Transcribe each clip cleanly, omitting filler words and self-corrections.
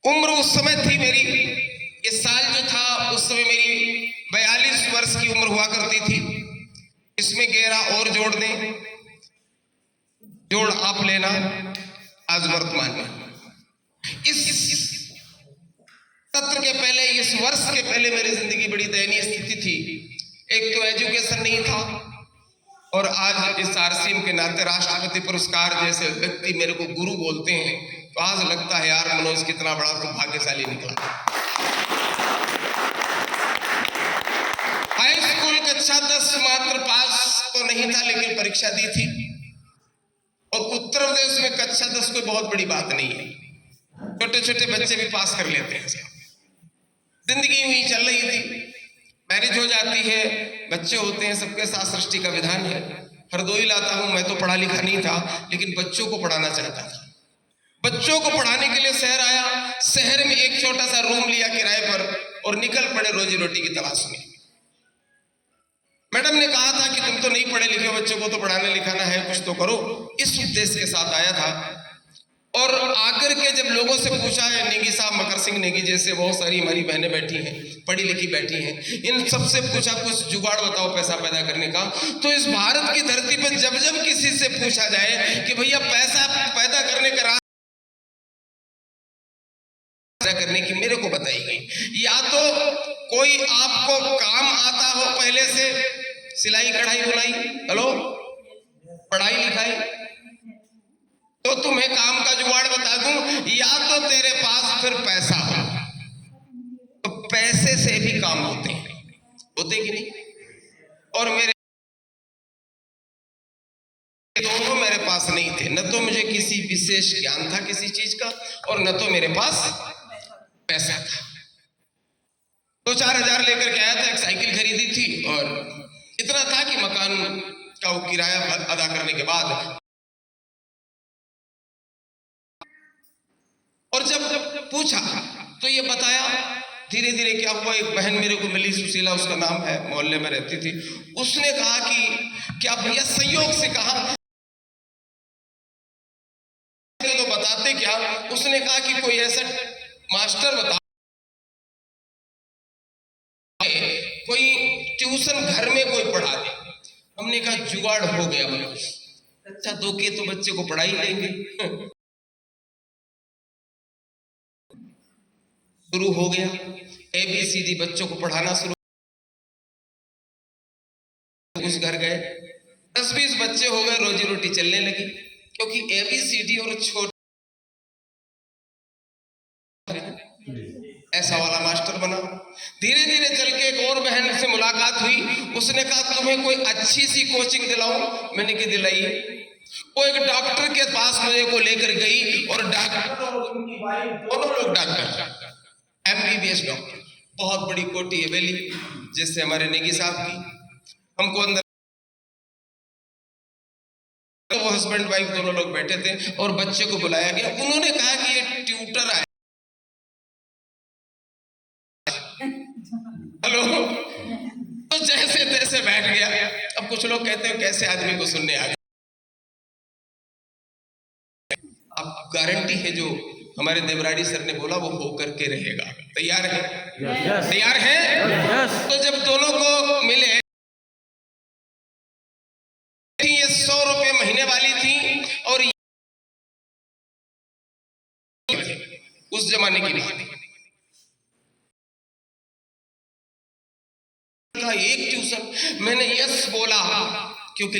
उम्र उस समय थी मेरी, इस साल जो था उस समय मेरी 42 वर्ष की उम्र हुआ करती थी। इसमें 11 और जोड़ दें, जोड़ आप लेना। आज वर्तमान में इस सत्र के पहले, इस वर्ष के पहले मेरी जिंदगी बड़ी दयनीय स्थिति थी। एक तो एजुकेशन नहीं था, और आज इस आरसीएम के नाते राष्ट्रपति पुरस्कार जैसे व्यक्ति मेरे को गुरु बोलते हैं, तो आज लगता है यार मनोज कितना बड़ा तो भाग्यशाली निकला। हाई स्कूल कक्षा 10 मात्र पास तो नहीं था, लेकिन परीक्षा दी थी। और उत्तर प्रदेश में कक्षा 10 कोई बहुत बड़ी बात नहीं है, छोटे छोटे बच्चे भी पास कर लेते हैं। जिंदगी यूं चल रही थी, मैरिज हो जाती है, बच्चे होते हैं, सबके साथ सृष्टि का विधान है। हरदोई लाता हूं, मैं तो पढ़ा लिखा नहीं था, लेकिन बच्चों को पढ़ाना चाहता था। बच्चों को पढ़ाने के लिए शहर आया, शहर में एक छोटा सा रूम लिया किराए पर और निकल पड़े रोजी रोटी की तलाश में। मैडम ने कहा था कि तुम तो नहीं पढ़े लिखे, बच्चों को तो पढ़ाने लिखाना है, कुछ तो करो। इस उद्देश्य के साथ आया था। और आकर के जब लोगों से पूछा है, नेगी साहब, मकर सिंह नेगी जैसे बहुत सारी हमारी बहनें बैठी हैं, पढ़ी लिखी बैठी हैं, इन सबसे पूछा कुछ जुगाड़ बताओ पैसा पैदा करने का। तो इस भारत की धरती पर जब जब किसी से पूछा जाए कि भैया पैसा पैदा करने का रास्ता करने की, मेरे को बताई गई। या तो कोई आपको काम आता हो पहले से, सिलाई कढ़ाई बुनाई, हेलो, पढ़ाई लिखाई, तो तुम्हें काम का जुगाड़ बता दूं, या तो तेरे पास फिर पैसा हो। तो पैसे से भी काम होते हैं, होते कि नहीं? और मेरे दोनों मेरे पास नहीं थे। न तो मुझे किसी विशेष ज्ञान था किसी चीज का, और न तो मेरे पास पैसा था। 2-4 हजार लेकर के आया था, एक साइकिल खरीदी थी, और इतना था कि मकान का वो किराया अदा करने के बाद, और जब पूछा तो ये बताया। धीरे धीरे क्या हुआ, एक बहन मेरे को मिली, सुशीला उसका नाम है, मोहल्ले में रहती थी। उसने कहा कि क्या भैया, संयोग से कहा तो बताते क्या। उसने कहा कि कोई ऐसा मास्टर बता, कोई ट्यूशन घर में कोई पढ़ा दे। हमने कहा जुगाड़ हो गया मनोज, अच्छा 2 के तो बच्चे को पढ़ा ही लेंगे। शुरू हो गया, ABCD बच्चों को पढ़ाना शुरू। उस घर गए, 10-20 बच्चे हो गए, रोजी रोटी चलने लगी, क्योंकि ABCD और छोटे ऐसा वाला मास्टर बना। धीरे धीरे चल के एक और बहन से मुलाकात हुई, उसने कहा तुम्हें कोई अच्छी सी कोचिंग दिलाऊं। मैंने की दिलाई। वो एक डॉक्टर के पास मुझे को लेकर गई, और डॉक्टर और उनकी वाइफ दोनों लोग डॉक्टर, MBBS डॉक्टर, बहुत बड़ी कोटी है बेली, जैसे हमारे नेगी साहब की। हमको अंदर, वो हस्बैंड वाइफ दोनों लोग बैठे थे, और बच्चे को बुलाया गया। उन्होंने कहा कि ये ट्यूटर आया, हेलो, तो जैसे तैसे बैठ गया। अब कुछ लोग कहते हैं कैसे आदमी को सुनने आ गया। अब गारंटी है जो हमारे देवराड़ी सर ने बोला वो हो करके रहेगा। तैयार है? yes. तैयार है? yes. तो जब दोनों को मिले, ये 100 रुपए महीने वाली थी, और उस जमाने की बात, एक ट्यूशन। मैंने यस बोला, क्योंकि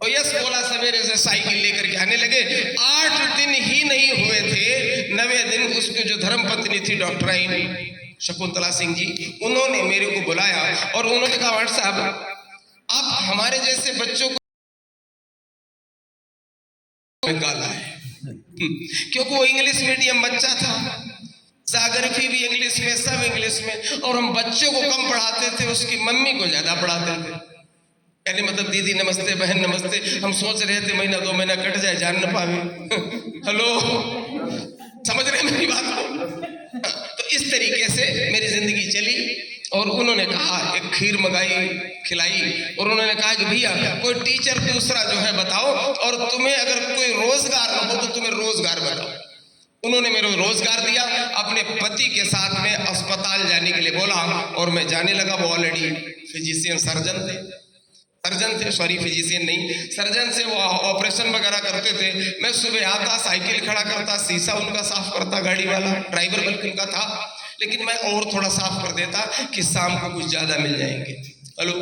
यस बोला, सवेरे से साइकिल लेकर के आने लगे। 8 दिन ही नहीं हुए थे, 9वें दिन उसकी जो धर्मपत्नी थी डॉक्टराइन शकुंतला सिंह जी, उन्होंने मेरे को बुलाया, और उन्होंने कहा वाट साहब, आप हमारे जैसे बच्चों को निकाला है, क्योंकि वो इंग्लिश मीडियम बच्चा था, जाग्रफी भी इंग्लिश में, सब इंग्लिश में, और हम बच्चों को कम पढ़ाते थे, उसकी मम्मी को ज्यादा पढ़ाते थे। यानी मतलब दीदी नमस्ते, बहन नमस्ते। हम सोच रहे थे महीना 2 महीना कट जाए, जान न पावे। हेलो, समझ रहे मेरी बात को? तो इस तरीके से मेरी जिंदगी चली, और उन्होंने कहा, एक खीर मंगाई, खिलाई, और उन्होंने कहा कि भैया कोई टीचर दूसरा जो है बताओ, और तुम्हें अगर कोई रोजगार न हो तो तुम्हें रोजगार बताओ। उन्होंने मेरे को रोजगार दिया, अपने पति के साथ में अस्पताल जाने के लिए बोला, और मैं जाने लगा। वो ऑलरेडी फिजिशियन सर्जन थे, सॉरी फिजिशियन नहीं, सर्जन से। वो ऑपरेशन वगैरह करते थे। मैं सुबह आता, साइकिल खड़ा करता, शीशा उनका साफ करता, गाड़ी वाला ड्राइवर बल्कि उनका था, लेकिन मैं और थोड़ा साफ कर देता कि शाम को कुछ ज्यादा मिल जाएंगे। हेलो,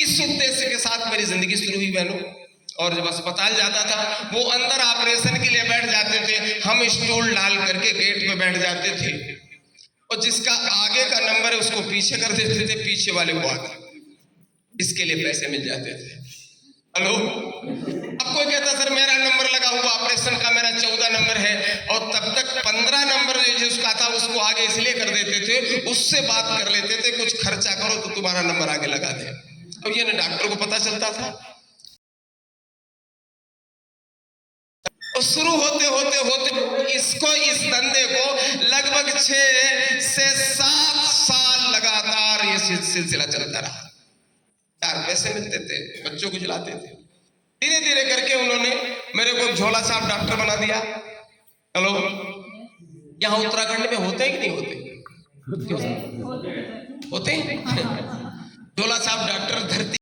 इस उद्देश्य के साथ मेरी जिंदगी शुरू हुई बहनों। और जब अस्पताल जाता था, वो अंदर ऑपरेशन के लिए बैठ जाते थे, हम स्टूल डाल करके गेट पे बैठ जाते थे, और जिसका आगे का नंबर है उसको पीछे कर देते थे, पीछे वाले को आगे, इसके लिए पैसे मिल जाते थे। हेलो, अब कोई कहता सर मेरा नंबर लगा हुआ ऑपरेशन का, मेरा 14 नंबर है, और तब तक 15 नंबर जिसका था उसको आगे इसलिए कर देते थे, उससे बात कर लेते थे, कुछ खर्चा करो तो तुम्हारा नंबर आगे लगा दे। अब ये ना डॉक्टर को पता चलता था। और शुरू होते होते होते इसको, इस धंधे को लगभग 6 से 7 साल लगातार ये सिलसिला चलता रहा। 4 पैसे मिलते थे, बच्चों को खिलाते थे। धीरे धीरे करके उन्होंने मेरे को झोला छाप डॉक्टर बना दिया। हेलो, यहाँ उत्तराखंड में होते हैं कि नहीं होते? होते हैं। झोला छाप डॉक्टर धरती